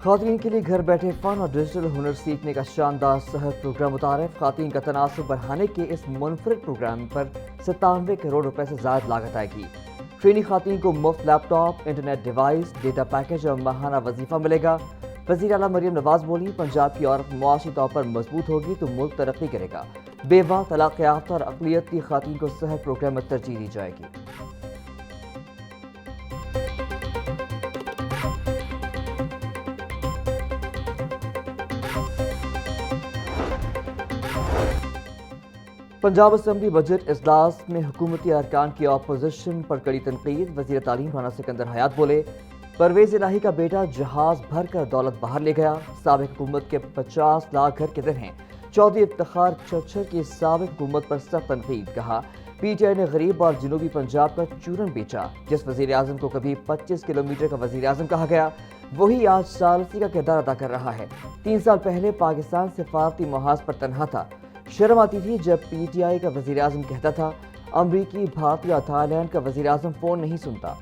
خواتین کے لیے گھر بیٹھے فن اور ڈیجیٹل ہنر سیکھنے کا شاندار صحت پروگرام متعارف۔ خواتین کا تناسب بڑھانے کے اس منفرد پروگرام پر 97 کروڑ روپے سے زائد لاگت آئے گی۔ ٹرینی خواتین کو مفت laptop, internet device, data package اور ماہانہ وظیفہ ملے گا۔ وزیر اعلیٰ مریم نواز بولی، پنجاب کی عورت معاشی طور پر مضبوط ہوگی تو ملک ترقی کرے گا۔ بیوہ، طلاق یافتہ اور اقلیتی خواتین کو صحت پروگرام میں ترجیح دی جائے گی۔ پنجاب اسمبلی بجٹ اجلاس میں حکومتی ارکان کی اپوزیشن پر کڑی تنقید۔ وزیر تعلیم رانا سکندر حیات بولے، پرویز الہی کا بیٹا جہاز بھر کر دولت باہر لے گیا۔ سابق حکومت کے 50 لاکھ گھر کدھر ہیں؟ چودھری افتخار چچر کی سابق حکومت پر سخت تنقید۔ کہا، پی ٹی آئی نے غریب اور جنوبی پنجاب کا چورن بیچا۔ جس وزیر اعظم کو کبھی 25 کلومیٹر کا وزیر اعظم کہا گیا، وہی آج ثالثی کا کردار ادا کر رہا ہے۔ 3 سال پہلے پاکستان سفارتی محاذ پر تنہا تھا۔ شرم آتی تھی جب پی ٹی آئی کا وزیر اعظم کہتا تھا، امریکی، بھارتی اور تھائی لینڈ کا وزیر اعظم فون نہیں سنتا۔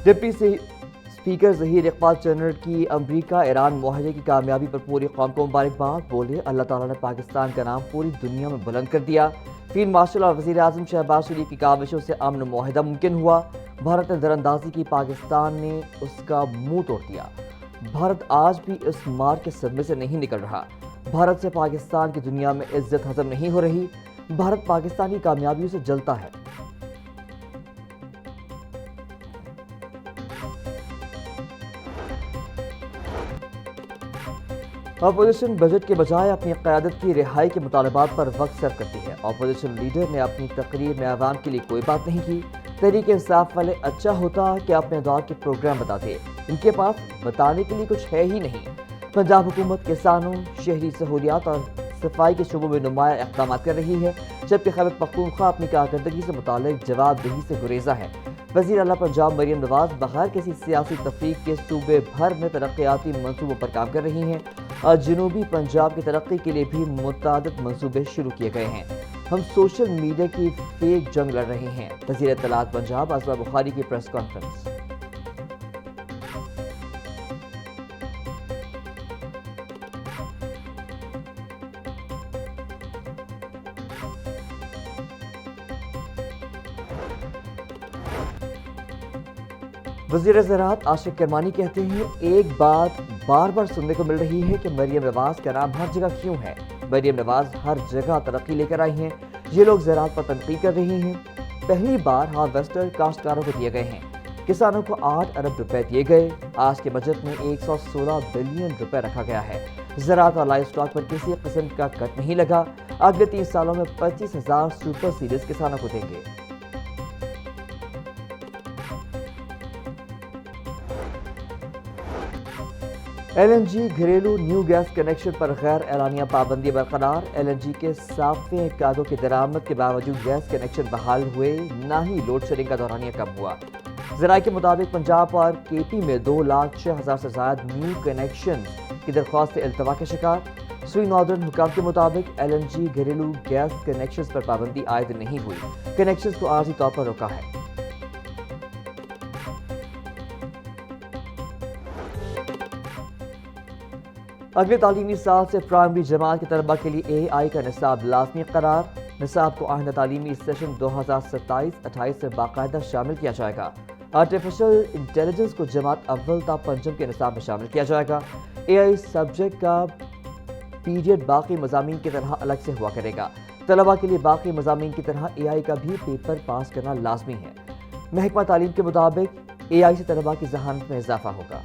ڈپٹی اسپیکر ظہیر اقبال چنر کی امریکہ ایران معاہدے کی کامیابی پر پوری قوم کو مبارکباد۔ بولے، اللہ تعالیٰ نے پاکستان کا نام پوری دنیا میں بلند کر دیا۔ فیلڈ مارشل اور وزیر اعظم شہباز شریف کی کاوشوں سے امن معاہدہ ممکن ہوا۔ بھارت نے دراندازی کی، پاکستان نے اس کا منہ توڑ دیا۔ بھارت آج بھی اس مار کے صدمے سے نہیں نکل رہا۔ بھارت سے پاکستان کی دنیا میں عزت ہضم نہیں ہو رہی۔ بھارت پاکستان کی کامیابیوں سے جلتا ہے۔ اپوزیشن بجٹ کے بجائے اپنی قیادت کی رہائی کے مطالبات پر وقت صرف کرتی ہے۔ اپوزیشن لیڈر نے اپنی تقریر میں عوام کے لیے کوئی بات نہیں کی۔ تحریک انصاف والے اچھا ہوتا کہ اپنے دور کے پروگرام بتاتے، ان کے پاس بتانے کے لیے کچھ ہے ہی نہیں۔ پنجاب حکومت کسانوں، شہری سہولیات اور صفائی کے شعبوں میں نمایاں اقدامات کر رہی ہے، جبکہ خیبر پختونخوا اپنی کارکردگی سے متعلق جواب دہی سے گریزاں ہے۔ وزیر اعلیٰ پنجاب مریم نواز بغیر کسی سیاسی تفریق کے صوبے بھر میں ترقیاتی منصوبوں پر کام کر رہی ہیں اور جنوبی پنجاب کی ترقی کے لیے بھی متعدد منصوبے شروع کیے گئے ہیں۔ ہم سوشل میڈیا کی فیک جنگ لڑ رہے ہیں۔ وزیر اطلاعات پنجاب عاصمہ بخاری کی پریس کانفرنس۔ وزیر زراعت آصف کرمانی کہتے ہیں، ایک بات بار بار سننے کو مل رہی ہے کہ مریم نواز کا نام ہر جگہ کیوں ہے؟ مریم نواز ہر جگہ ترقی لے کر آئی ہیں۔ یہ لوگ زراعت پر تنقید کر رہی ہیں۔ پہلی بار ہارویسٹر کاشتکاروں کو دیے گئے ہیں۔ کسانوں کو 8 ارب روپے دیے گئے۔ آج کے بجٹ میں 116 بلین روپے رکھا گیا ہے۔ زراعت اور لائف سٹاک پر کسی قسم کا کٹ نہیں لگا۔ اگلے 3 سالوں میں 25,000 سپر سیڈز کسانوں کو دیں گے۔ ایل این جی گھریلو نیو گیس کنیکشن پر غیر اعلانیہ پابندی برقرار۔ ایل این جی کے صافے کادوں کی درآمد کے باوجود گیس کنیکشن بحال ہوئے، نہ ہی لوڈ شیڈنگ کا دورانیہ کم ہوا۔ ذرائع کے مطابق پنجاب اور کے پی میں 2,06,000 سے زائد نیو کنیکشن کی درخواست التوا کے شکار۔ سوئی ناردرن حکام کے مطابق ایل این جی گھریلو گیس کنیکشنز پر پابندی عائد نہیں ہوئی۔ کنیکشنز کو عارضی طور پر روکا ہے۔ اگلے تعلیمی سال سے پرائمری جماعت کے طلبہ کے لیے اے آئی کا نصاب لازمی قرار۔ نصاب کو آئندہ تعلیمی سیشن 2027-28 سے باقاعدہ شامل کیا جائے گا۔ آرٹیفیشل انٹیلیجنس کو جماعت اول تا پنجم کے نصاب میں شامل کیا جائے گا۔ اے آئی سبجیکٹ کا پیریڈ باقی مضامین کی طرح الگ سے ہوا کرے گا۔ طلبہ کے لیے باقی مضامین کی طرح اے آئی کا بھی پیپر پاس کرنا لازمی ہے۔ محکمہ تعلیم کے مطابق اے آئی سے طلبہ کی ذہانت میں اضافہ ہوگا۔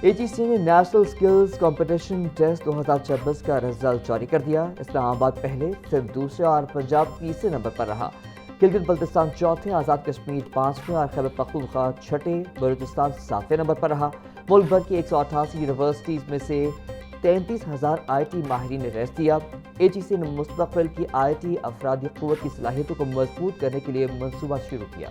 اے جی سی نے نیشنل سکلز کمپٹیشن ٹیسٹ 2026 کا رزلٹ جاری کر دیا۔ اسلام آباد پہلے، سندھ دوسرے اور پنجاب تیسرے نمبر پر رہا۔ گلگت بلتستان چوتھے، آزاد کشمیر پانچویں اور خیبر پختونخوا چھٹے، بلوچستان 7ویں نمبر پر رہا۔ ملک بھر کی 188 یونیورسٹیز میں سے 33,000 آئی ٹی ماہرین نے ریسٹ دیا۔ اے جی سی نے مستقبل کی آئی ٹی افرادی قوت کی صلاحیتوں کو مضبوط کرنے کے لیے منصوبہ شروع کیا۔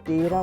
13